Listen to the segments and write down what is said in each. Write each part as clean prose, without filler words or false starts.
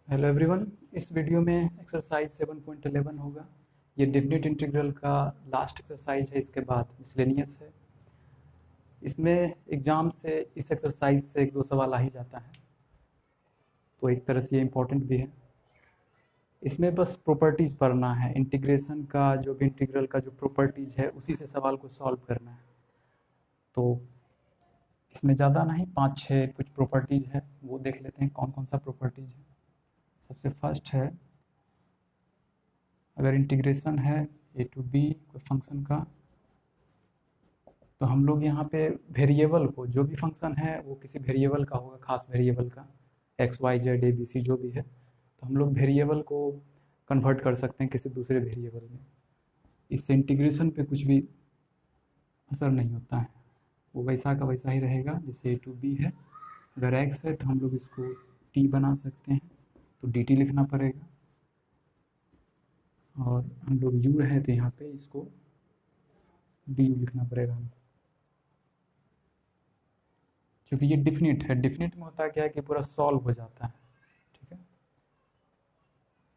Hello everyone. इस video में exercise 7.11 होगा। ये डेफिनेट इंटीग्रल का लास्ट एक्सरसाइज है, इसके बाद मिसलेनियस है। इसमें एग्ज़ाम से इस एक्सरसाइज से एक दो सवाल आ ही जाता है, तो एक तरह से ये इम्पोर्टेंट भी है। इसमें बस प्रॉपर्टीज़ पढ़ना है, इंटीग्रेशन का जो भी इंटीग्रल का जो प्रॉपर्टीज़ है उसी से सवाल को सॉल्व करना है। तो इसमें ज़्यादा नहीं, 5-6 कुछ प्रॉपर्टीज़ है, वो देख लेते हैं कौन कौन सा प्रॉपर्टीज़ है। सबसे फर्स्ट है, अगर इंटीग्रेशन है ए टू बी कोई फंक्शन का, तो हम लोग यहाँ पे वेरिएबल को, जो भी फंक्शन है वो किसी वेरिएबल का होगा, खास वेरिएबल का, X Y Z A B C जो भी है, तो हम लोग वेरिएबल को कन्वर्ट कर सकते हैं किसी दूसरे वेरिएबल में। इससे इंटीग्रेशन पे कुछ भी असर नहीं होता है, वो वैसा का वैसा ही रहेगा। जैसे ए टू बी है, अगर एक्स है तो हम लोग इसको टी बना सकते हैं, तो डी टी लिखना पड़ेगा। और हम लोग यू है तो यहाँ पे इसको डी यू लिखना पड़ेगा हमको, क्योंकि ये डिफिनिट है। डिफिनिट में होता क्या है कि पूरा सॉल्व हो जाता है। ठीक है,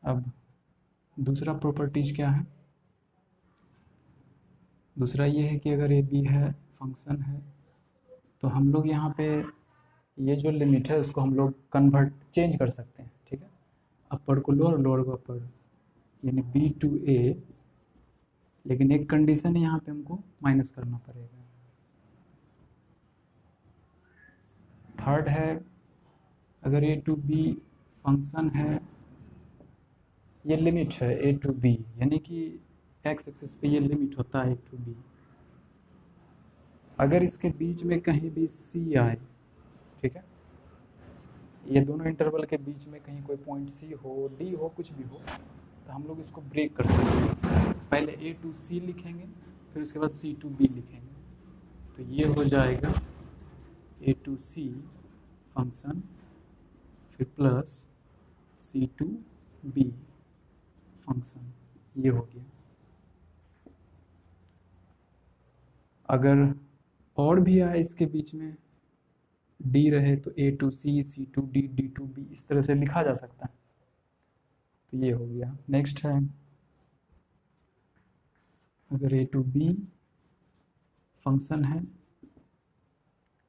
अब दूसरा प्रॉपर्टीज क्या है। दूसरा ये है कि अगर ए बी है, फंक्शन है, तो हम लोग यहाँ पे ये जो लिमिट है उसको हम लोग कन्वर्ट चेंज कर सकते हैं। ठीक है, अपर को लोअर, लोअर को अपर, यानी बी टू ए, लेकिन एक कंडीशन है यहाँ पे हमको माइनस करना पड़ेगा। थर्ड है, अगर ए टू बी फंक्शन है, ये लिमिट है ए टू बी, यानी कि एक्स एक्सिस पे ये लिमिट होता है ए टू बी। अगर इसके बीच में कहीं भी सी आए, ठीक है, ये दोनों इंटरवल के बीच में कहीं कोई पॉइंट सी हो, डी हो, कुछ भी हो, तो हम लोग इसको ब्रेक कर सकते हैं। पहले ए टू सी लिखेंगे, फिर उसके बाद सी टू बी लिखेंगे, तो ये हो जाएगा ए टू सी फंक्शन, फिर plus C to B function, ये हो गया। अगर और भी आए इसके बीच में, डी रहे, तो A to C, C to D, D to B, इस तरह से लिखा जा सकता है। तो ये हो गया। नेक्स्ट है, अगर ए टू बी फंक्शन है,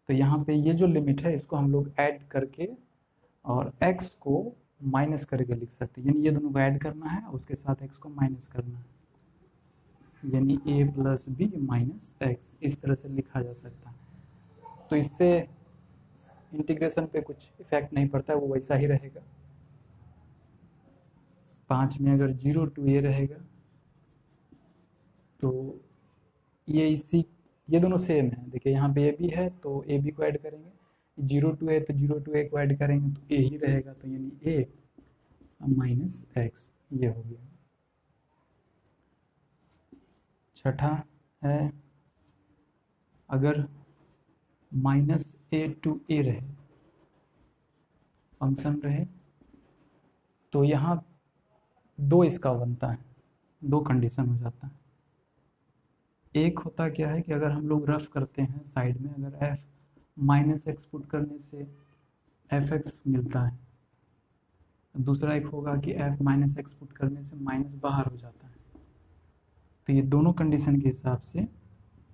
तो यहाँ पे ये जो लिमिट है इसको हम लोग ऐड करके और x को माइनस करके लिख सकते हैं, यानी ये दोनों को ऐड करना है और उसके साथ x को माइनस करना है, यानी a plus B minus X, इस तरह से लिखा जा सकता है। तो इससे इंटीग्रेशन पे कुछ इफेक्ट नहीं पड़ता है, वो वैसा ही रहेगा। 5 में अगर 0 टू ए रहेगा, तो ये दोनों सेम है। देखिए यहाँ पे ए बी है तो ए बी को ऐड करेंगे, 0 टू ए तो 0 टू ए को ऐड करेंगे तो ए ही रहेगा, तो यानी ए माइनस एक्स, ये हो गया। छठा है, अगर माइनस ए टू ए रहे, फंक्शन रहे, तो यहाँ दो इसका बनता है, दो कंडीशन हो जाता है। एक होता क्या है कि अगर हम लोग रफ करते हैं साइड में, अगर एफ माइनस एक्स पुट करने से एफ एक्स मिलता है, दूसरा एक होगा कि एफ माइनस एक्स पुट करने से माइनस बाहर हो जाता है। तो ये दोनों कंडीशन के हिसाब से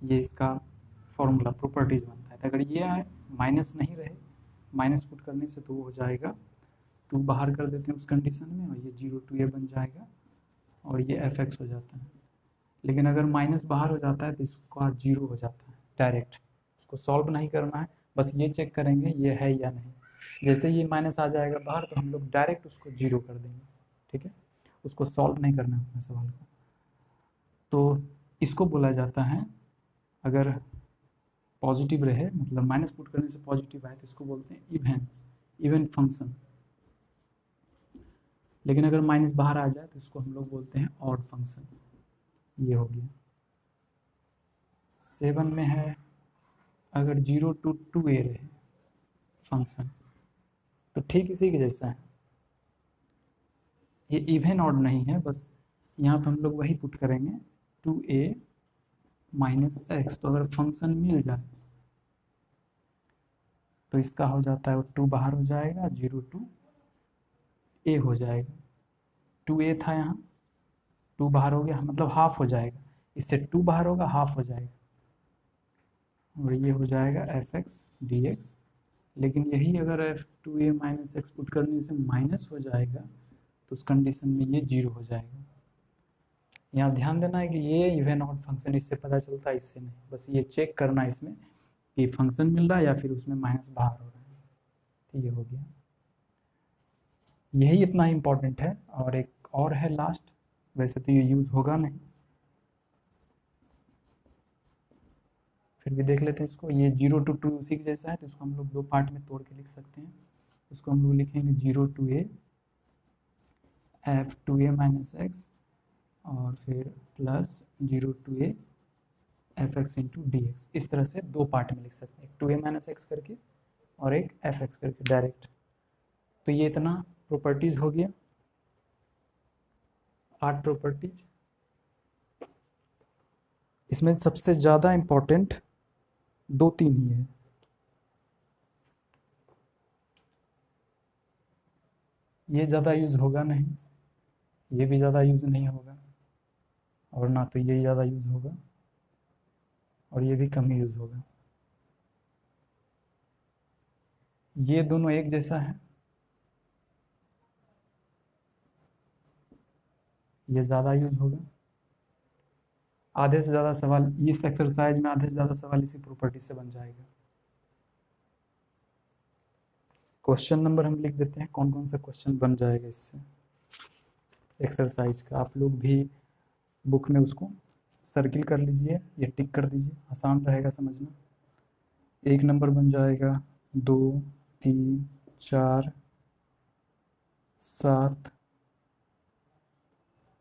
ये इसका फॉर्मूला प्रॉपर्टीज बनता है। तो अगर ये आए, माइनस नहीं रहे, माइनस पुट करने से तो वो हो जाएगा, टू बाहर कर देते हैं उस कंडीशन में, और ये 0 टू ए बन जाएगा और ये एफ एक्स हो जाता है। लेकिन अगर माइनस बाहर हो जाता है तो इसका 0 हो जाता है डायरेक्ट, उसको सॉल्व नहीं करना है, बस ये चेक करेंगे ये है या नहीं। जैसे ये माइनस आ जाएगा बाहर तो हम लोग डायरेक्ट उसको 0 कर देंगे। ठीक है, उसको सॉल्व नहीं करना है अपने सवाल को। तो इसको बोला जाता है, अगर पॉजिटिव रहे, मतलब माइनस पुट करने से पॉजिटिव आए, तो इसको बोलते हैं इवन फंक्शन। लेकिन अगर माइनस बाहर आ जाए तो इसको हम लोग बोलते हैं ऑड फंक्शन, ये हो गया। 7 में है, अगर 0 टू 2 ए रहे फंक्शन, तो ठीक इसी के जैसा है, ये इवन ऑड नहीं है, बस यहाँ पे हम लोग वही पुट करेंगे 2a माइनस एक्स। तो अगर फंक्शन मिल जाए तो इसका हो जाता है 2 बाहर हो जाएगा, 0 टू ए हो जाएगा, 2a था यहाँ, 2 बाहर हो गया मतलब हाफ हो जाएगा, इससे 2 बाहर होगा हाफ हो जाएगा, और ये हो जाएगा fx dx। लेकिन यही अगर f2a माइनस एक्स पुट करने से माइनस हो जाएगा तो उस कंडीशन में ये 0 हो जाएगा। यहाँ ध्यान देना है कि ये इवन ऑड फंक्शन, इससे पता चलता है, इससे नहीं, बस ये चेक करना है इसमें कि फंक्शन मिल रहा है या फिर उसमें माइनस बाहर हो रहा है। तो ये हो गया, यही इतना इम्पोर्टेंट है। और एक और है लास्ट, वैसे तो ये यूज़ होगा नहीं, फिर भी देख लेते हैं इसको। ये 0 to 2 उसी के जैसा है, तो इसको हम लोग 2 पार्ट में तोड़ के लिख सकते हैं। इसको हम लोग लिखेंगे 0 to a f2a minus x, और फिर plus 0 to a fx into D x. इस तरह से 2 पार्ट में लिख सकते हैं, एक 2a माइनस एक्स करके और एक fx करके डायरेक्ट। तो ये इतना प्रॉपर्टीज़ हो गया, 8 प्रॉपर्टीज। इसमें सबसे ज़्यादा इम्पोर्टेंट 2-3 ही है। ये ज़्यादा यूज़ होगा नहीं, ये भी ज़्यादा यूज़ नहीं होगा, और ना तो ये ज़्यादा यूज़ होगा, और ये भी कम ही यूज़ होगा। ये दोनों एक जैसा है, ये ज़्यादा यूज़ होगा। आधे से ज़्यादा सवाल इस एक्सरसाइज में, आधे से ज़्यादा सवाल इसी प्रॉपर्टी से बन जाएगा। क्वेश्चन नंबर हम लिख देते हैं, कौन कौन सा क्वेश्चन बन जाएगा इससे एक्सरसाइज का। आप लोग भी बुक में उसको सर्किल कर लीजिए या टिक कर दीजिए, आसान रहेगा समझना। 1 नंबर बन जाएगा 2, 3, 4, 7,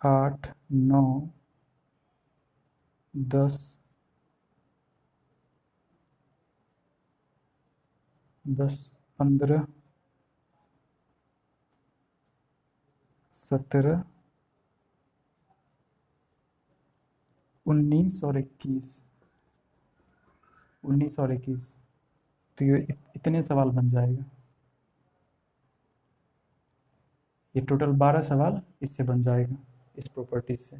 8, 9, 10, 15, 17, 19 और 21। 19 और 21, तो ये इतने सवाल बन जाएगा। ये टोटल 12 सवाल इससे बन जाएगा, इस प्रॉपर्टीज से।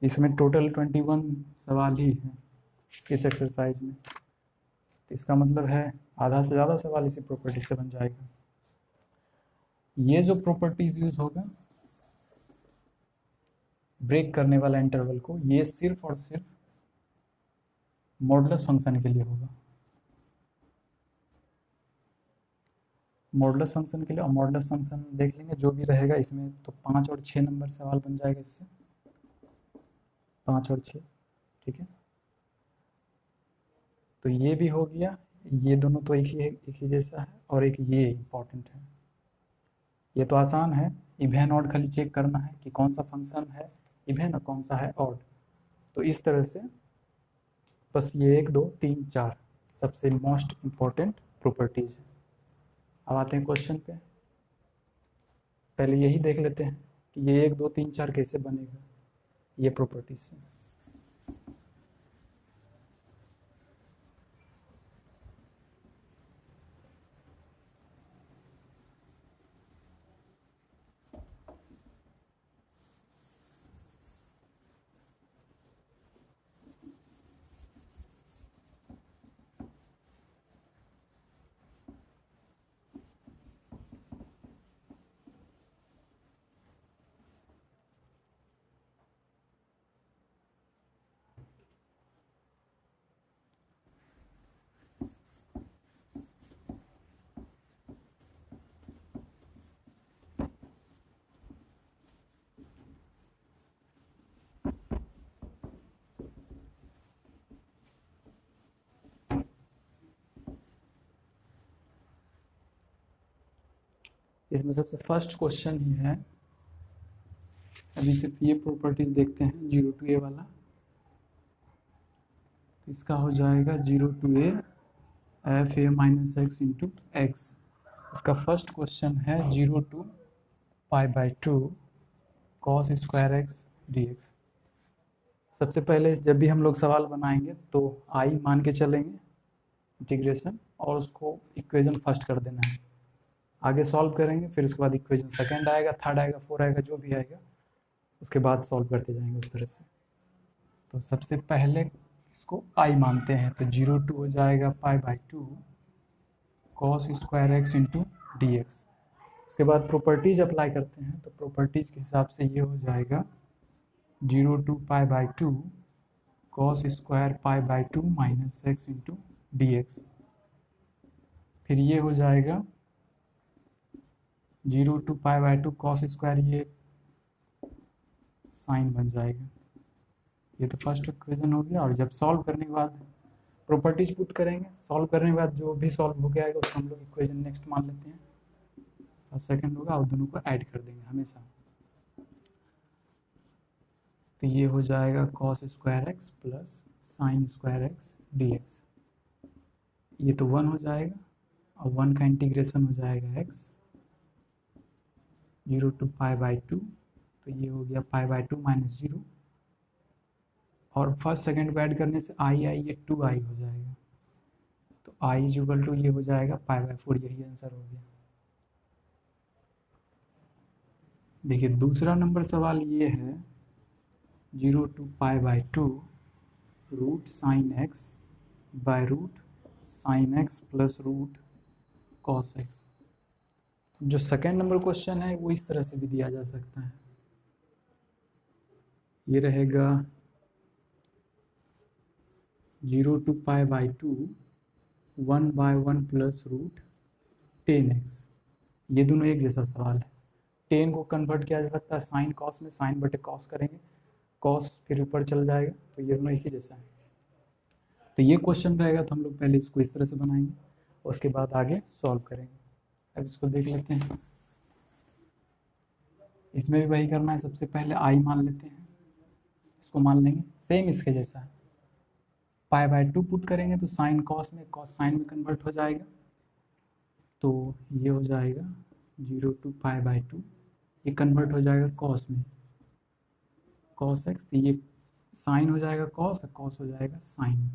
इसमें टोटल 21 सवाल ही हैं इस एक्सरसाइज में, तो इसका मतलब है आधा से ज़्यादा सवाल इसी प्रॉपर्टी से बन जाएगा। ये जो प्रॉपर्टीज यूज होगा ब्रेक करने वाला इंटरवल को, ये सिर्फ और सिर्फ मॉडुलस फंक्शन के लिए होगा, मॉडुलस फंक्शन के लिए। और मॉडुलस फंक्शन देख लेंगे जो भी रहेगा इसमें, तो 5 और 6 नंबर सवाल बन जाएगा इससे, 5 और 6, ठीक है। तो ये भी हो गया, ये दोनों तो एक ही जैसा है, और एक ये इम्पॉर्टेंट है। ये तो आसान है, इवन ऑड खाली चेक करना है कि कौन सा फंक्शन है इवन और कौन सा है ऑड। तो इस तरह से बस ये 1, 2, 3, 4 सबसे मोस्ट इम्पॉर्टेंट प्रॉपर्टीज है। अब आते हैं क्वेश्चन पे। पहले यही देख लेते हैं कि ये 1, 2, 3, 4 कैसे बनेगा ये प्रॉपर्टीज से। इसमें सबसे फर्स्ट क्वेश्चन ही है, अभी सिर्फ ये प्रॉपर्टीज देखते हैं 0 to a वाला। तो इसका हो जाएगा 0 to a f(a minus x into x). इसका फर्स्ट क्वेश्चन है 0 to π/2 cos square x dx। सबसे पहले जब भी हम लोग सवाल बनाएंगे तो आई मान के चलेंगे इंटीग्रेशन, और उसको इक्वेशन फर्स्ट कर देना है। आगे सॉल्व करेंगे, फिर उसके बाद इक्वेशन सेकंड आएगा, थर्ड आएगा, फोर आएगा, जो भी आएगा उसके बाद सॉल्व करते जाएंगे उस तरह से। तो सबसे पहले इसको आई मानते हैं, तो 0 to हो जाएगा π/2 cos square x into D x. उसके बाद प्रॉपर्टीज अप्लाई करते हैं, तो प्रॉपर्टीज के हिसाब से ये हो जाएगा 0 to π/2 cos square π/2 minus x into D x. फिर ये हो जाएगा 0 to π/2 cos स्क्वायर, ये साइन बन जाएगा। ये तो फर्स्ट इक्वेशन हो गया। और जब सॉल्व करने के बाद प्रॉपर्टीज पुट करेंगे, सॉल्व करने के बाद जो भी सॉल्व हो गया उसको हम लोग इक्वेशन नेक्स्ट मान लेते हैं, फर्स्ट सेकंड होगा, और दोनों को ऐड कर देंगे हमेशा। तो ये हो जाएगा cos square x plus sine square x D X. ये तो 1 हो जाएगा, और 1 का इंटीग्रेशन हो जाएगा x 0 to π/2, तो ये हो गया π/2 माइनस 0, और फर्स्ट सेकंड को ऐड करने से आई आई ये 2i हो जाएगा, तो i इक्वल टू ये हो जाएगा π/4। यही आंसर हो गया। देखिए दूसरा नंबर सवाल ये है 0 to π/2 root sine x by root sine x plus root cos x. जो सेकेंड नंबर क्वेश्चन है वो इस तरह से भी दिया जा सकता है, ये रहेगा 0 to π/2 1/1 प्लस रूट 10x। ये दोनों एक जैसा सवाल है। 10 को कन्वर्ट किया जा सकता है साइन कॉस में, साइन बटे कॉस करेंगे, कॉस फिर ऊपर चल जाएगा, तो ये दोनों एक ही जैसा है। तो ये क्वेश्चन रहेगा, तो हम लोग पहले इसको इस तरह से बनाएंगे, उसके बाद आगे सॉल्व करेंगे। अब इसको देख लेते हैं। इसमें भी वही करना है, सबसे पहले आई मान लेते हैं, इसको मान लेंगे सेम इसके जैसा है। π/2 पुट करेंगे तो साइन कॉस में, कॉस साइन में कन्वर्ट हो जाएगा, तो ये हो जाएगा 0 to π/2, ये कन्वर्ट हो जाएगा कॉस में, कॉस एक्स, तो ये साइन हो जाएगा कॉस, कॉस हो जाएगा साइन।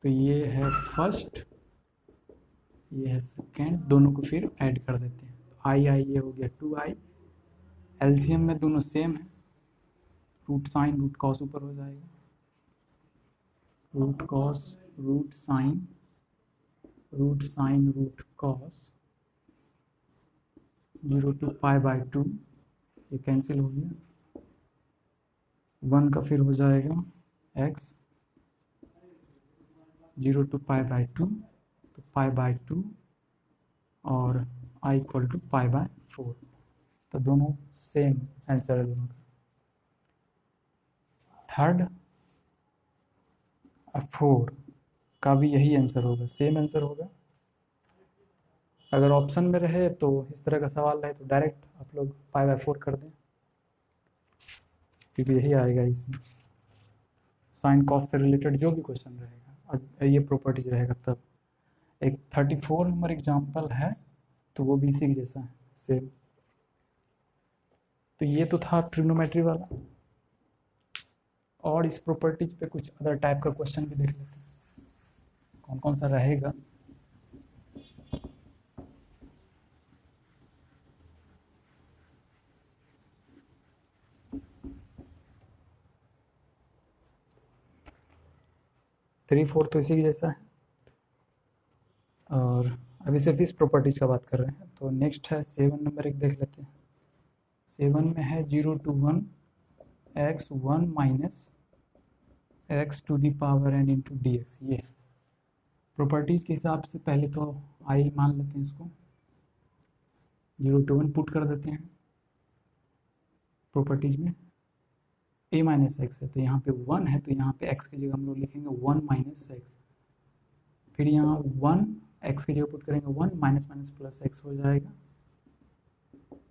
तो ये है फर्स्ट, ये है सेकेंड, दोनों को फिर ऐड कर देते हैं। आई आई ये हो गया 2i, एलसीएम में दोनों सेम है, रूट साइन रूट कॉस ऊपर हो जाएगा, root cos root sine root cos 0 to π/2, ये कैंसिल हो गया, 1 का फिर हो जाएगा x 0 to π/2, तो π/2 और i इक्वल टू π/4, तो दोनों सेम आंसर है दोनों का। थर्ड और 4 का भी यही आंसर होगा, सेम आंसर होगा। अगर ऑप्शन में रहे तो इस तरह का सवाल रहे तो डायरेक्ट आप लोग π/4 कर दें, क्योंकि यही आएगा इसमें, साइन कॉस से रिलेटेड जो भी क्वेश्चन रहेगा ये प्रॉपर्टीज रहेगा। तब एक 34 नंबर एग्जाम्पल है, तो वो भी इसी के जैसा है सेम। तो ये तो था ट्रिग्नोमेट्री वाला, और इस प्रॉपर्टीज पे कुछ अदर टाइप का क्वेश्चन भी देख लेते हैं कौन कौन सा रहेगा। थ्री फोर तो इसी के जैसा है, और अभी सिर्फ इस प्रॉपर्टीज का बात कर रहे हैं। तो नेक्स्ट है 7 नंबर एक देख लेते हैं। 7 में है 0 to 1 x 1 minus x to the power n into D X. ये प्रॉपर्टीज के हिसाब से पहले तो आई मान लेते हैं, इसको 0 to 1 पुट कर देते हैं प्रॉपर्टीज में। a माइनस एक्स है तो यहाँ पे 1 है, तो यहाँ पे x की जगह हम लोग लिखेंगे 1 माइनस एक्स। फिर यहाँ 1 x की जगह पुट करेंगे 1 माइनस माइनस प्लस x हो जाएगा,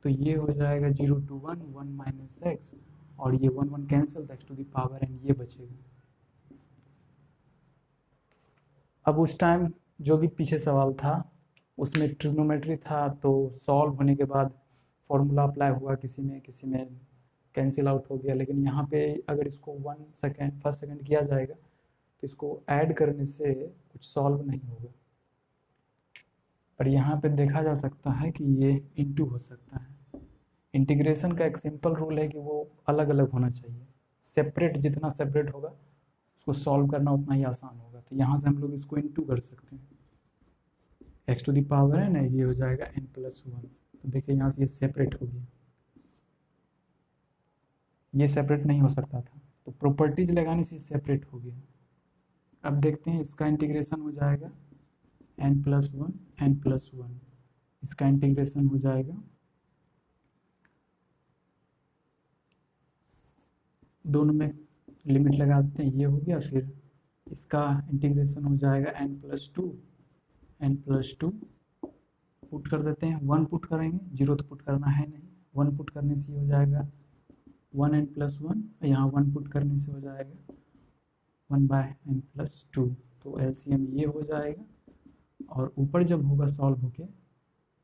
तो ये हो जाएगा 0 to 1 1 माइनस एक्स, और ये 1 1 कैंसिल, तो x to the power n ये बचेगा। अब उस टाइम जो भी पीछे सवाल था उसमें ट्रिग्नोमेट्री था, तो सॉल्व होने के बाद फॉर्मूला अप्लाई हुआ, किसी में कैंसिल आउट हो गया। लेकिन यहाँ पे अगर इसको 1 सेकेंड फर्स्ट सेकेंड किया जाएगा तो इसको ऐड करने से कुछ सॉल्व नहीं होगा। पर यहाँ पे देखा जा सकता है कि ये इंटू हो सकता है। इंटीग्रेशन का एक सिंपल रूल है कि वो अलग अलग होना चाहिए, सेपरेट जितना सेपरेट होगा उसको सॉल्व करना उतना ही आसान होगा। तो यहाँ से हम लोग इसको इंटू कर सकते हैं, एक्स टू द पावर है ना, ये हो जाएगा n+1। तो देखिए यहाँ से ये सेपरेट हो गया, ये सेपरेट नहीं हो सकता था, तो प्रॉपर्टीज लगाने से सेपरेट हो गया। अब देखते हैं इसका इंटीग्रेशन हो जाएगा n+1 n+1, इसका इंटीग्रेशन हो जाएगा, दोनों में लिमिट लगाते हैं, ये हो गया। फिर इसका इंटीग्रेशन हो जाएगा n+2 n+2, पुट कर देते हैं, 1 पुट करेंगे, 0 तो पुट करना है नहीं, 1 पुट करने से हो जाएगा 1n+1, यहाँ 1 पुट करने से हो जाएगा 1/n+2। तो एलसीएम ये हो जाएगा, और ऊपर जब होगा सॉल्व होके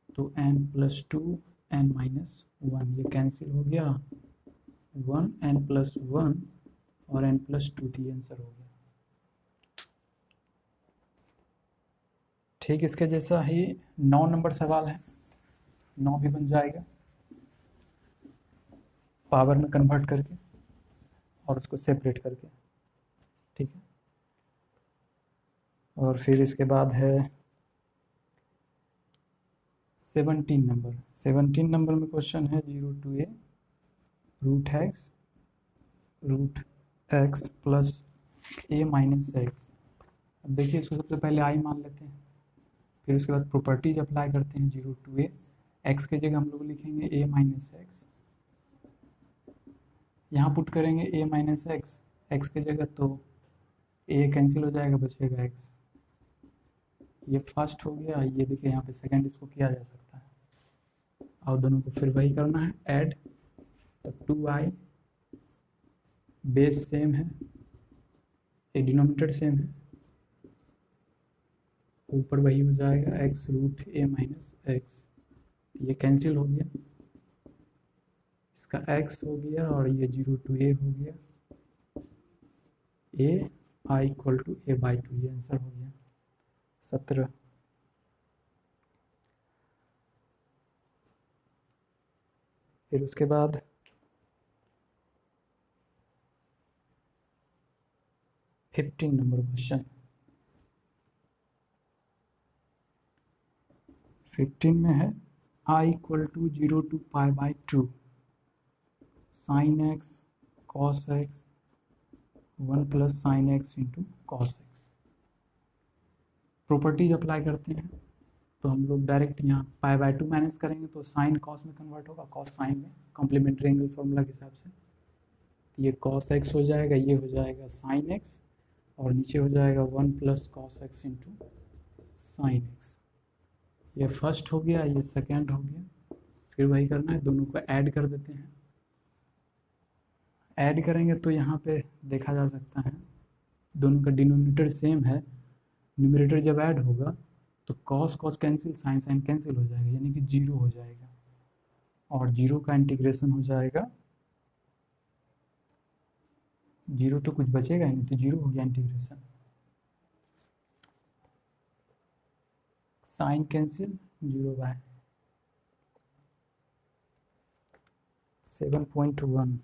तो n+2 n-1 ये कैंसिल हो गया, 1 n+1 और n+2 थी, आंसर हो गया। ठीक इसके जैसा ही 9 नंबर सवाल है, 9 भी बन जाएगा पावर में कन्वर्ट करके और उसको सेपरेट करके, ठीक है। और फिर इसके बाद है 17 नंबर। 17 नंबर में क्वेश्चन है 0 to a √x plus a-x। अब देखिए इसको सबसे पहले आई मान लेते हैं, फिर उसके बाद प्रॉपर्टीज अप्लाई करते हैं। 0 to a, x के जगह हम लोग लिखेंगे a-x, यहाँ पुट करेंगे a-x, x के जगह तो a कैंसिल हो जाएगा, बचेगा x। ये फर्स्ट हो गया, ये देखिए यहाँ पे सेकंड, इसको किया जा सकता है, और दोनों को फिर वही करना है ऐड। तो 2i, बेस सेम है, ये डिनोमिनेटर सेम है, ऊपर वही हो जाएगा x √a-x, ये कैंसिल हो गया, इसका x हो गया और ये 0 to a हो गया, a = a/2, ये आंसर हो गया 17। फिर उसके बाद 15 नंबर क्वेश्चन। 15 में है I = 0 to π/2 sin x cos x 1 + sin x × cos x। Properties apply करते हैं, तो हम लोग डायरेक्ट यहाँ π/2 माइनस करेंगे तो साइन कॉस में कन्वर्ट होगा, कॉस साइन में, कॉम्प्लीमेंट्री एंगल फॉर्मूला के हिसाब से। तो ये cos x हो जाएगा, ये हो जाएगा sin x, और नीचे हो जाएगा 1 + cos x × sin x। ये फर्स्ट हो गया, ये सेकंड हो गया, फिर वही करना है, दोनों को ऐड कर देते हैं। ऐड करेंगे तो यहाँ पे देखा जा सकता है दोनों का डिनोमिनेटर सेम है, न्यूमरेटर जब ऐड होगा तो cos cos cancel, sin sin cancel हो जाएगा, यानी कि 0 हो जाएगा, और 0 का इंटीग्रेशन हो जाएगा, 0 तो कुछ बचेगा ही नहीं, तो 0 हो गया इंटीग्रेशन, साइन कैंसिल, 0/7.1।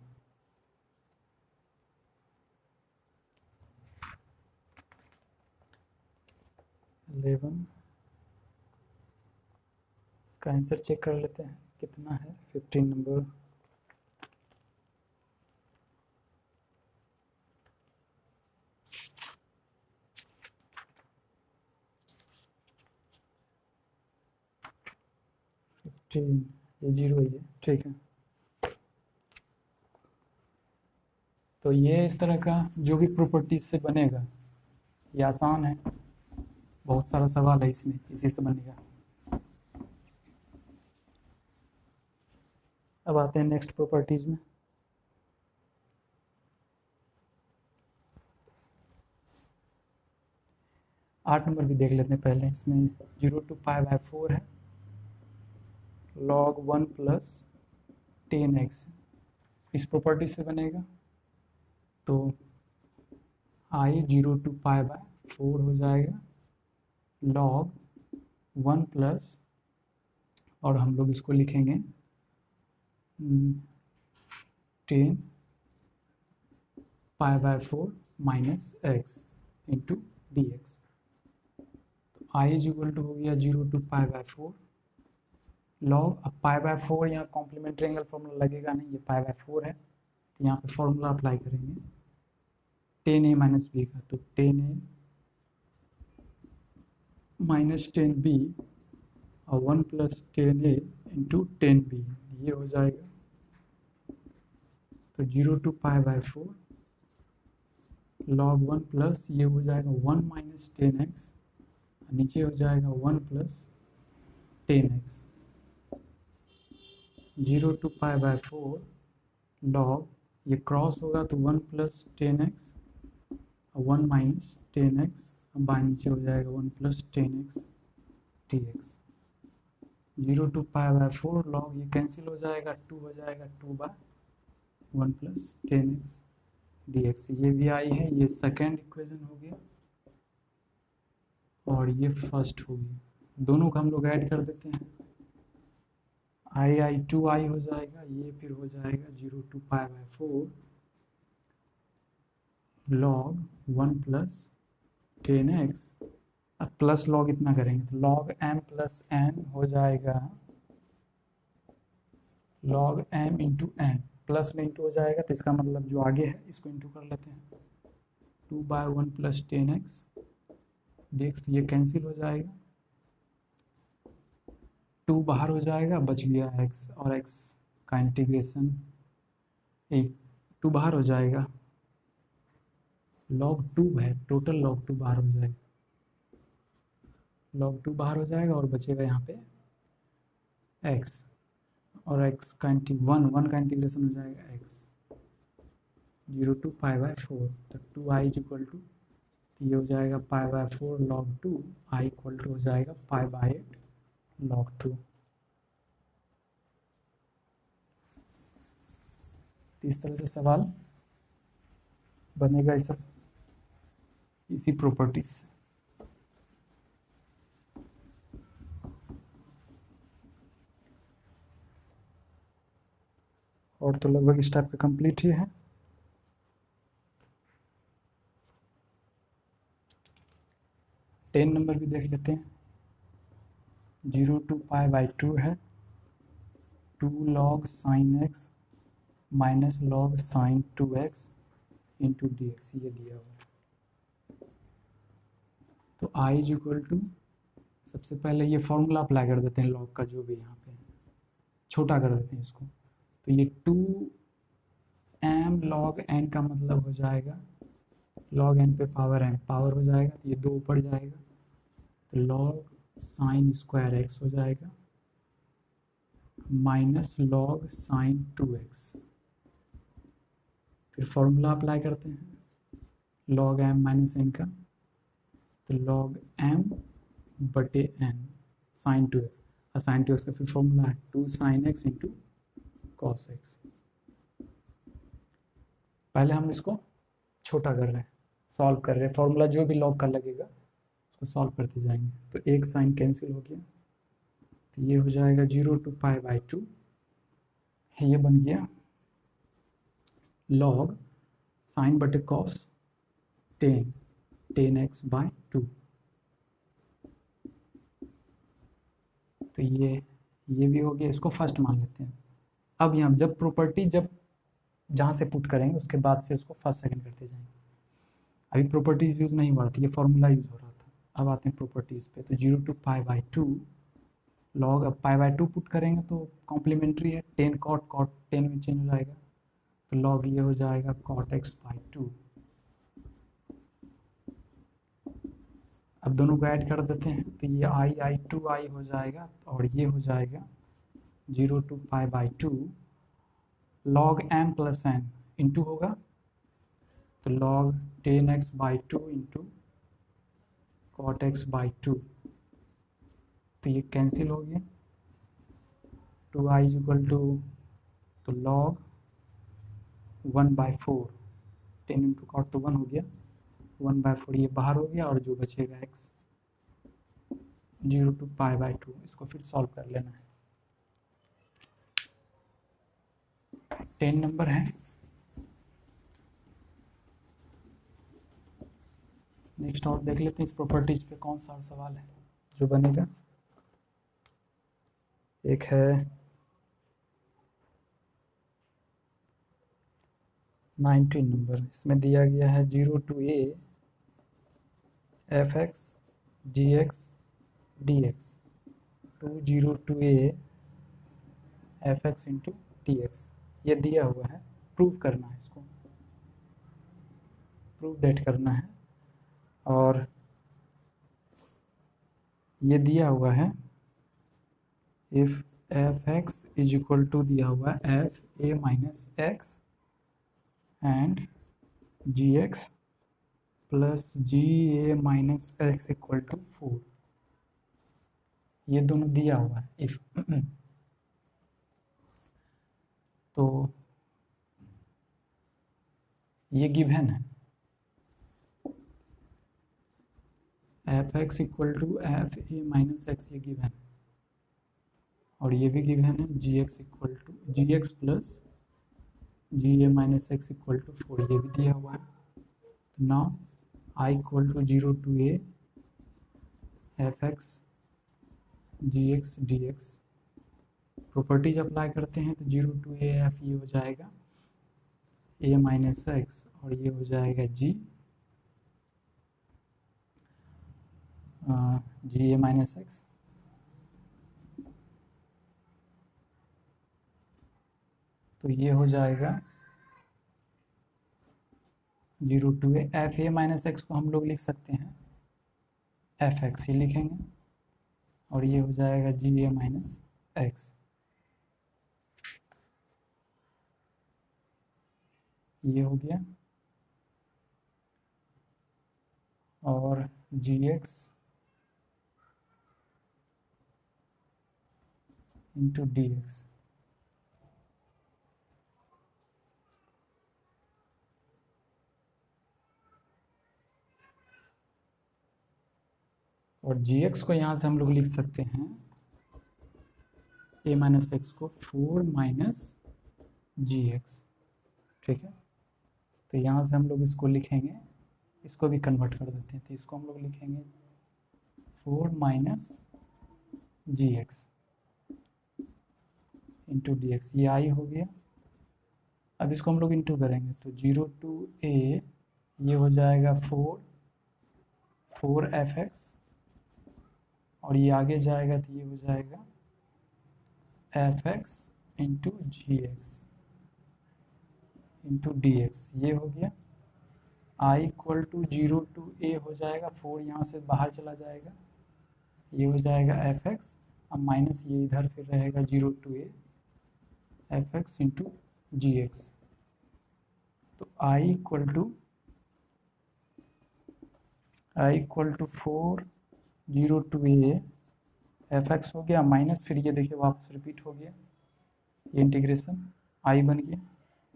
इसका आंसर चेक कर लेते हैं कितना है। 15 नंबर ये 0 ही है, ठीक है। तो ये इस तरह का जो भी प्रॉपर्टीज से बनेगा, ये आसान है, बहुत सारा सवाल है इसमें, इसी से बनेगा। अब आते हैं नेक्स्ट प्रॉपर्टीज में। आठ नंबर भी देख लेते हैं पहले। इसमें 0 to π/4 है, log 1 + 10x, इस प्रॉपर्टी से बनेगा, तो I 0 to π/4 हो जाएगा log 1 प्लस, और हम लोग इसको लिखेंगे 10 π/4 minus x into D x. तो आई इज इक्वल टू हो गया 0 to π/4 लॉग। अब π/4 यहाँ कॉम्प्लीमेंट्री एंगल फॉर्मूला लगेगा नहीं, ये π/4 है, तो यहाँ पे फॉर्मूला अप्लाई करेंगे 10a माइनस बी का, तो 10a माइनस 10b और 1 प्लस 10a इंटू 10b, ये हो जाएगा। तो 0 to π/4 log 1 प्लस ये हो जाएगा 1 माइनस 10x, नीचे हो जाएगा 1 प्लस 10x। 0 to π/4 log ये क्रॉस होगा तो 1 प्लस 10x 1 माइनस 10x, अब बाहर नीचे हो जाएगा 1 plus 10x dx। 0 to π/4 log ये कैंसिल हो जाएगा, 2 हो जाएगा 2/1 प्लस 10x dx। ये भी आई है, ये सेकेंड इक्वेशन हो गया और ये फर्स्ट हो गया। दोनों को हम लोग ऐड कर देते हैं, आई 2i हो जाएगा, ये फिर हो जाएगा 0 to π/4 log 1 प्लस 10x। अब प्लस लॉग इतना करेंगे तो log m प्लस n हो जाएगा log m into n, plus में इंटू हो जाएगा तो इसका मतलब जो आगे है इसको इंटू कर लेते हैं, 2/1 प्लस 10x dx। तो ये कैंसिल हो जाएगा, 2 बाहर हो जाएगा, बच गया x, और x का इंटीग्रेशन 2 बाहर हो जाएगा, log 2 है, टोटल log 2 बाहर हो जाएगा, log 2 बाहर हो जाएगा और बचेगा यहाँ पे x, और x का 1 का इंटीग्रेशन हो जाएगा x 0 to π/4। तो 2i इज इक्वल टू, ये हो जाएगा π/4 log 2, i इक्वल टू हो जाएगा π/8 log 2। इस तरह से सवाल बनेगा, इस इसी प्रॉपर्टीज से। और तो लगभग इस टाइप का कंप्लीट ही है। टेन नंबर भी देख लेते हैं। 0 to π/2 है, 2 log sin x minus log sin 2x into D X, ये दिया हुआ है। तो i इज इक्वल टू, सबसे पहले ये फॉर्मूला अप्लाई कर देते हैं log का, जो भी यहाँ पे छोटा कर देते हैं इसको। तो ये 2m log n का मतलब हो जाएगा log n पे पावर m, पावर हो जाएगा तो ये 2 ऊपर जाएगा, तो log sin स्क्वायर x हो जाएगा माइनस log sin 2x। फिर फॉर्मूला अप्लाई करते हैं log m माइनस n का, तो log m बटे n sin 2x, और sin 2x का फिर फॉर्मूला है 2 sin x into cos x। पहले हम इसको छोटा कर रहे हैं, सॉल्व कर रहे हैं, फॉर्मूला जो भी log का लगेगा उसको सॉल्व करते जाएंगे। तो एक साइन कैंसिल हो गया, तो ये हो जाएगा 0 to π/2, ये बन गया log साइन बटे cos 10x/2। तो ये भी हो गया, इसको फर्स्ट मान लेते हैं। अब यहाँ जब प्रॉपर्टी जहाँ से पुट करेंगे उसके बाद से उसको फर्स्ट सेकंड करते जाएंगे। अभी प्रॉपर्टीज यूज़ नहीं हो रहा था, ये फॉर्मूला यूज़ हो रहा था। अब आते हैं प्रॉपर्टीज़ पे। तो 0 to π/2 लॉग, अब π/2 पुट करेंगे तो कॉम्प्लीमेंट्री है, 10 cot 10 में चेंज हो जाएगा, तो लॉग ये हो जाएगा cot x/2। अब दोनों को ऐड कर देते हैं, तो ये i 2i हो जाएगा, और ये हो जाएगा 0 to π/2 log m plus n into होगा, तो log 10x/2 into cot x/2। तो ये कैंसिल हो गया, 2i इज इक्वल टू, तो log 1/4, 10 इंटू कॉट तो 1 हो गया, 1/4 ये बाहर हो गया, और जो बचेगा x। 0 to π/2। इसको फिर सॉल्व कर लेना है। 10 नंबर है। नेक्स्ट और देख लेते हैं इस प्रॉपर्टीज पे कौन सा सवाल है जो बनेगा। एक है 19 नंबर। इसमें दिया गया है 0 to a fx gx dx to 0 to a fx into dx। ये दिया हुआ है, प्रूव करना है, इसको प्रूव दैट करना है। और ये दिया हुआ है if fx is equal to दिया हुआ है fa minus X and gx plus ga minus X equal to 4। ये दोनों दिया हुआ है इफ। तो ये गिवन है fx equal to fa minus X, ये गिवन है। और ये भी गिवन है gx equal to gx plus ga minus X equal to 4, ये भी दिया हुआ है। तो now I equal to 0 to a fx gx dx। Properties apply करते हैं तो 0 to a f ये हो जाएगा a माइनस एक्स और ये हो जाएगा g a माइनस एक्स। तो ये हो जाएगा 0 to a F A minus x को हम लोग लिख सकते हैं एफ एक्स ही लिखेंगे और ये हो जाएगा जी ए माइनस एक्स। ये हो गया और जी एक्स इंटू डी एक्स। और जी एक्स को यहाँ से हम लोग लिख सकते हैं ए माइनस एक्स को 4 माइनस जी एक्स। ठीक है, तो यहाँ से हम लोग इसको लिखेंगे, इसको भी कन्वर्ट कर देते हैं। तो इसको हम लोग लिखेंगे 4 माइनस जी एक्स इंटू डी एक्स। ये आई हो गया। अब इसको हम लोग इंटू करेंगे तो 0 to a ये हो जाएगा 4 एफ एक्स और ये आगे जाएगा तो ये हो जाएगा F x into g x into D X. ये हो गया। आई इक्वल टू 0 to a हो जाएगा 4 यहाँ से बाहर चला जाएगा, ये हो जाएगा एफ एक्स। अब माइनस ये इधर फिर रहेगा 0 to a f x into g x. तो I equal to 4 0 to a f x हो गया माइनस, फिर ये देखिए वापस रिपीट हो गया, ये इंटीग्रेशन आई बन गया।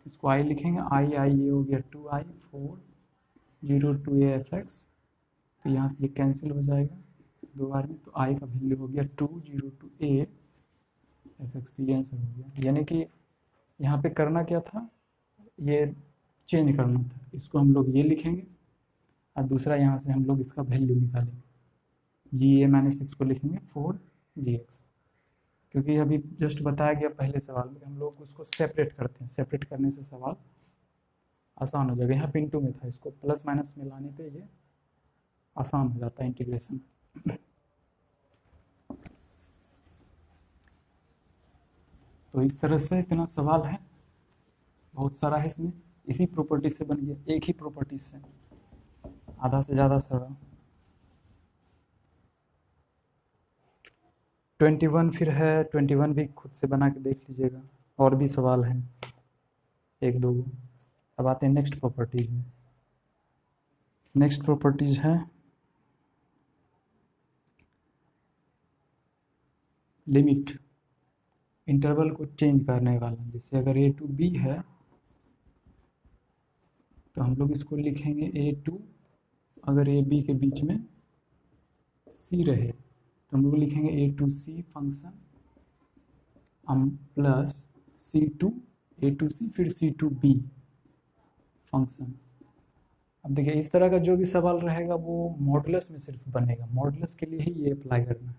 इसको आई लिखेंगे, आई ये हो गया 2i 4 0 to a f x. तो यहाँ से ये कैंसिल हो जाएगा दो बार में, तो आई का वैल्यू हो गया 2 0 to a एफ एक्स। तो ये आंसर हो गया। यानी कि यहाँ पे करना क्या था, ये चेंज करना था। इसको हम लोग ये लिखेंगे और दूसरा यहाँ से हम लोग इसका वैल्यू निकालेंगे, जी ए माइनस एक्स को लिखेंगे 4 जी एक्स। क्योंकि अभी जस्ट बताया गया पहले सवाल में हम लोग उसको सेपरेट करते हैं, सेपरेट करने से सवाल आसान हो जाएगा। यहाँ पिंटू में था, इसको प्लस माइनस मिलाने पे ये आसान हो जाता है इंटीग्रेशन। तो इस तरह से इतना सवाल है, बहुत सारा है इसमें। इसी प्रॉपर्टी से बन गया, एक ही प्रॉपर्टी से आधा से ज़्यादा सवाल। 21 फिर है, 21 भी खुद से बना के देख लीजिएगा, और भी सवाल हैं एक दो। अब आते हैं नेक्स्ट प्रॉपर्टीज में। नेक्स्ट प्रॉपर्टीज है लिमिट, इंटरवल को चेंज करने वाला। जैसे अगर a to b है तो हम लोग इसको लिखेंगे a to, अगर a b के बीच में c रहे तो हम लोग लिखेंगे ए टू सी फंक्शन हम plus C to A to C फिर सी टू बी फंक्शन। अब देखिए इस तरह का जो भी सवाल रहेगा वो मॉडुलस में सिर्फ बनेगा, मॉडुलस के लिए ही ये अप्लाई करना है,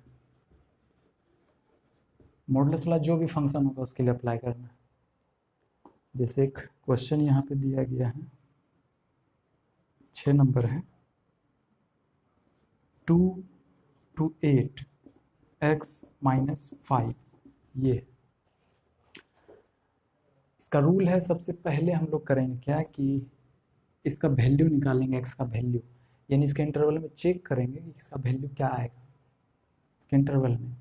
मॉडुलस वाला जो भी फंक्शन होगा उसके लिए अप्लाई करना है। जैसे एक क्वेश्चन यहाँ पे दिया गया है 6 नंबर है 2 to 8 x माइनस 5, ये इसका रूल है। सबसे पहले हम लोग करेंगे क्या कि इसका वैल्यू निकालेंगे, x का वैल्यू, यानी इसके इंटरवल में चेक करेंगे कि इसका वैल्यू क्या आएगा इसके इंटरवल में।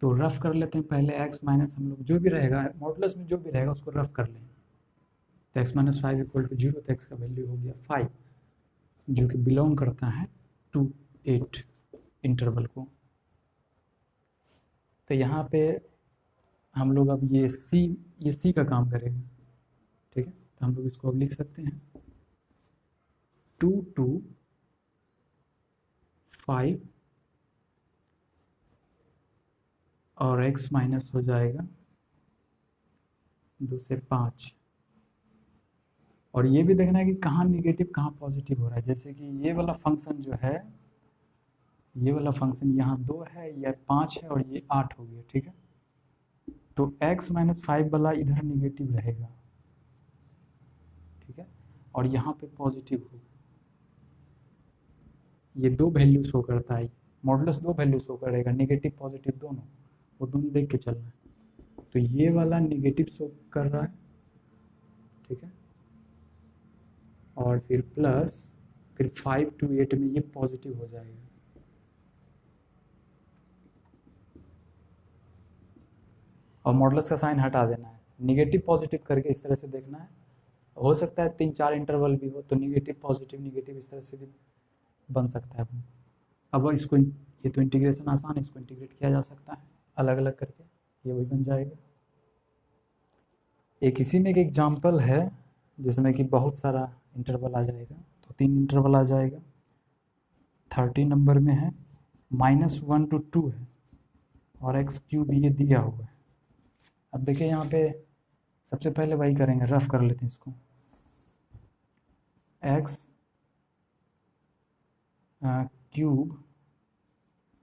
तो रफ कर लेते हैं पहले x माइनस, हम लोग जो भी रहेगा मॉडुलस में जो भी रहेगा उसको रफ कर लें। तो x माइनस 5 इक्वल टू 0, तो x का वैल्यू हो गया 5, जो कि बिलोंग करता है 2 8 इंटरवल को। तो यहाँ पे हम लोग अब ये c का काम करेगा, ठीक है। तो हम लोग इसको अब लिख सकते हैं 2 to 5 और x माइनस हो जाएगा 2 से 5। और ये भी देखना है कि कहाँ निगेटिव कहाँ पॉजिटिव हो रहा है। जैसे कि ये वाला फंक्शन जो है, ये वाला फंक्शन यहाँ 2 है, यह 5 है और ये 8 हो गया, ठीक है। तो x माइनस 5 वाला इधर निगेटिव रहेगा, ठीक है, और यहाँ पे पॉजिटिव होगा। ये 2 वैल्यू शो करता है, मॉडुलस 2 वैल्यू शो करेगा, निगेटिव पॉजिटिव दोनों, वो दोनों देख के चलना है। तो ये वाला निगेटिव शो कर रहा है, ठीक है, और फिर प्लस, फिर 5 to 8 में ये पॉजिटिव हो जाएगा। और मॉडुलस का साइन हटा देना है, निगेटिव पॉजिटिव करके इस तरह से देखना है। हो सकता है 3-4 इंटरवल भी हो तो निगेटिव पॉजिटिव निगेटिव इस तरह से भी बन सकता है। अब इसको, ये तो इंटीग्रेशन आसान है, इसको इंटीग्रेट किया जा सकता है अलग अलग करके, ये वही बन जाएगा। एक इसी में एक एग्जाम्पल है जिसमें कि बहुत सारा इंटरवल आ जाएगा, तो 3 इंटरवल आ जाएगा। 30 नंबर में है -1 to 2 है और x³ ये दिया हुआ है। अब देखिए यहाँ पे सबसे पहले वही करेंगे, रफ कर लेते हैं इसको। x³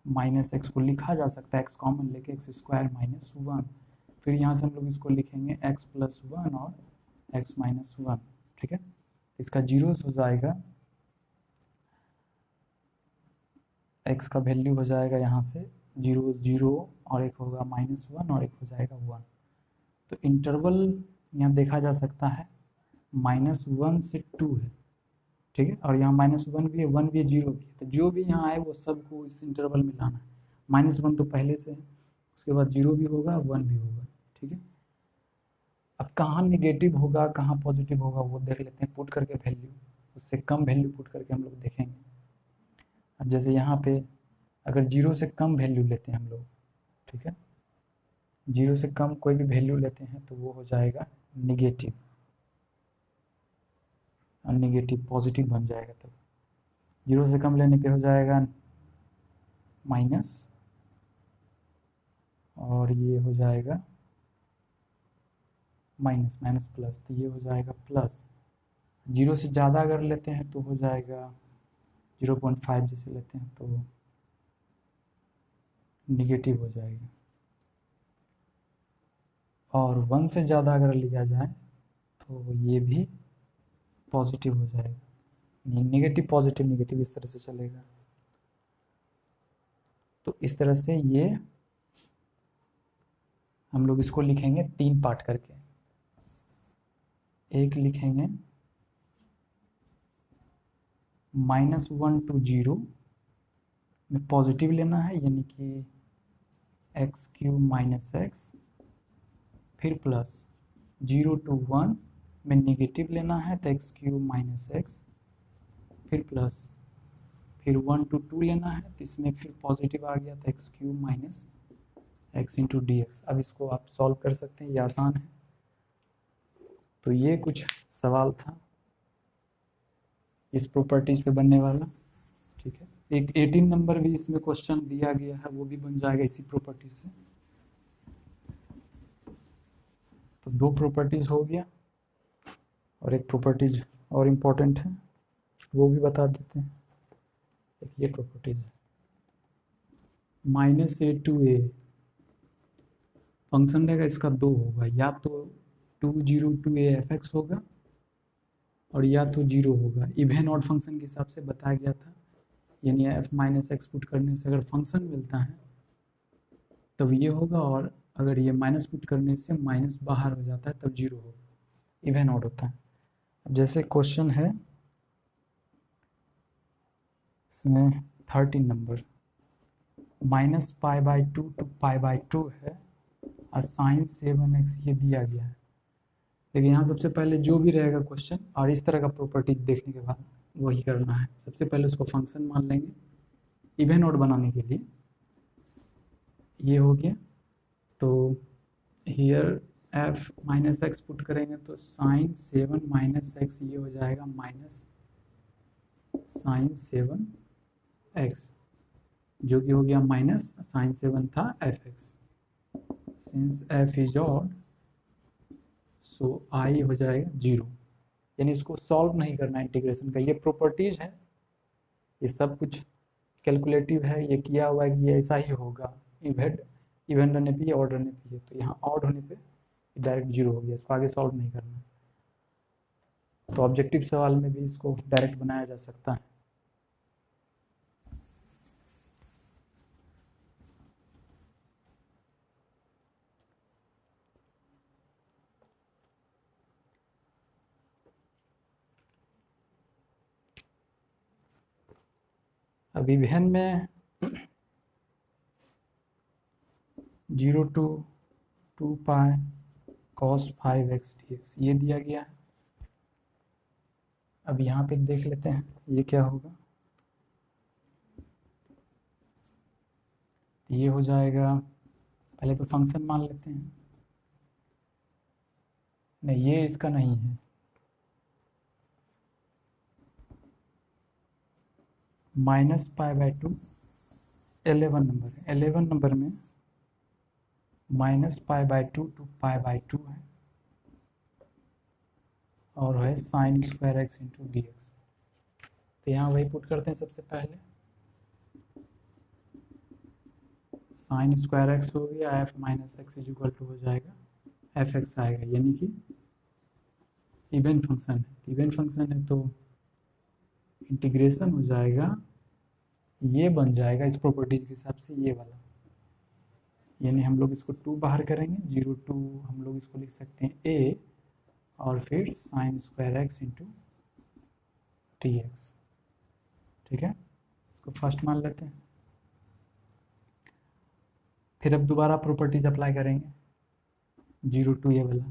माइनस x को लिखा जा सकता है, x कॉमन लेके x² माइनस 1, फिर यहाँ से हम लोग इसको लिखेंगे x प्लस 1 और x माइनस 1, ठीक है। इसका जीरोस हो जाएगा, x का वैल्यू हो जाएगा यहाँ से 0 0 और एक होगा -1 और एक हो जाएगा 1। तो इंटरवल यहाँ देखा जा सकता है -1 से 2 है, ठीक है, और यहाँ -1 भी है, 1 भी है, 0 भी है। तो जो भी यहाँ आए वो सबको इस इंटरवल में लाना है। -1 तो पहले से है, उसके बाद 0 भी होगा 1 भी होगा, ठीक है। अब कहाँ निगेटिव होगा कहाँ पॉजिटिव होगा वो देख लेते हैं, पुट करके वैल्यू, उससे कम वैल्यू पुट करके हम लोग देखेंगे। अब जैसे यहाँ पे अगर 0 से कम वैल्यू लेते हैं हम लोग, ठीक है, 0 से कम कोई भी वैल्यू लेते हैं तो वो हो जाएगा निगेटिव, और निगेटिव पॉजिटिव बन जाएगा। तब 0 से कम लेने पे हो जाएगा माइनस, और ये हो जाएगा माइनस माइनस प्लस, तो ये हो जाएगा प्लस। 0 से ज़्यादा अगर लेते हैं तो हो जाएगा 0.5 जैसे लेते हैं तो निगेटिव हो जाएगा, और 1 से ज़्यादा अगर लिया जाए तो ये भी पॉजिटिव हो जाएगा। निगेटिव पॉजिटिव निगेटिव इस तरह से चलेगा। तो इस तरह से ये हम लोग इसको लिखेंगे 3 पार्ट करके। एक लिखेंगे -1 to 0 में पॉजिटिव लेना है, यानी कि x³ माइनस x, फिर प्लस 0 to 1 में निगेटिव लेना है तो x³ माइनस x, फिर प्लस, फिर 1 to 2 लेना है तो इसमें फिर पॉजिटिव आ गया तो x³ minus x into dx। अब इसको आप सॉल्व कर सकते हैं, ये आसान है। तो ये कुछ सवाल था इस प्रॉपर्टीज पे बनने वाला, ठीक है। एक 18 नंबर भी इसमें क्वेश्चन दिया गया है, वो भी बन जाएगा इसी प्रॉपर्टी से। तो दो प्रॉपर्टीज हो गया, और एक प्रॉपर्टीज और इम्पोर्टेंट है, वो भी बता देते हैं। एक ये properties -a to a function रहेगा, इसका दो होगा, या तो 2 0 to a f(x) होगा, और या तो 0 होगा। इवन ऑड फंक्शन के हिसाब से बताया गया था, यानी f माइनस एक्स पुट करने से अगर फंक्शन मिलता है तब ये होगा, और अगर ये माइनस पुट करने से माइनस बाहर हो जाता है तब 0 होगा। इवन ऑड होता है। अब जैसे क्वेश्चन है इसमें 13 नंबर, -π/2 to π/2 है, और sin 7x ये दिया गया है। देखिए यहाँ सबसे पहले जो भी रहेगा क्वेश्चन, और इस तरह का प्रॉपर्टीज देखने के बाद वही करना है। सबसे पहले उसको फंक्शन मान लेंगे इवन ऑड बनाने के लिए। ये हो गया, तो here f minus x put करेंगे तो sin 7 माइनस एक्स ये हो जाएगा माइनस sin 7x, जो कि हो गया माइनस sin 7 था fx। Since f is odd so i हो जाएगा 0। यानी इसको सॉल्व नहीं करना इंटीग्रेशन का, ये प्रॉपर्टीज है, ये सब कुछ कैलकुलेटिव है, ये किया हुआ है कि ये ऐसा ही होगा। इवन रहने पे, ऑड रहने पे, तो यहाँ ऑड होने पे डायरेक्ट 0 हो गया, इसको आगे सॉल्व नहीं करना। तो ऑब्जेक्टिव सवाल में भी इसको डायरेक्ट बनाया जा सकता है। अब विभिन्न में 0 to 2π cos 5x dx ये दिया गया है। अब यहाँ पे देख लेते हैं ये क्या होगा। ये हो जाएगा, पहले तो फंक्शन मान लेते हैं, नहीं ये इसका नहीं है, -π/2 11 नंबर है। 11 नंबर में -π/2 to π/2 है, और है sin square x into D x. तो यहाँ वही पुट करते हैं सबसे पहले, sin स्क्वायर x हो गया, f minus X is equal to हो जाएगा fx आएगा, यानी कि इवन फंक्शन है। इवन फंक्शन है तो इंटीग्रेशन हो जाएगा, ये बन जाएगा इस प्रॉपर्टी के हिसाब से ये वाला, यानी हम लोग इसको 2 बाहर करेंगे, 0 to हम लोग इसको लिख सकते हैं a, और फिर sin square x into T x. ठीक है, इसको फर्स्ट मान लेते हैं। फिर अब दोबारा प्रॉपर्टीज अप्लाई करेंगे 0 to ये वाला,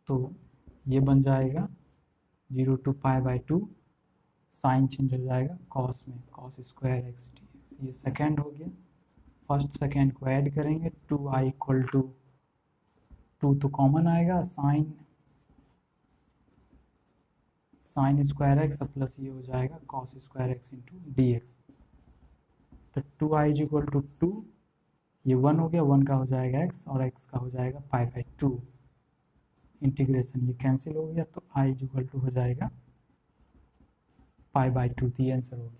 तो ये बन जाएगा 0 to π/2, साइन चेंज हो जाएगा कॉस में, cos square x D X. ये सेकेंड हो गया, फर्स्ट सेकेंड को ऐड करेंगे, 2i इक्वल टू 2 तो कॉमन आएगा, साइन स्क्वायर एक्स प्लस ये हो जाएगा cos square x into D x. तो 2i इज इक्वल टू 2, ये 1 हो गया, 1 का हो जाएगा x, और x का हो जाएगा π/2। इंटीग्रेशन ये कैंसिल हो गया, तो i इज इक्वल टू हो जाएगा π/2। तो ये आंसर हो गया।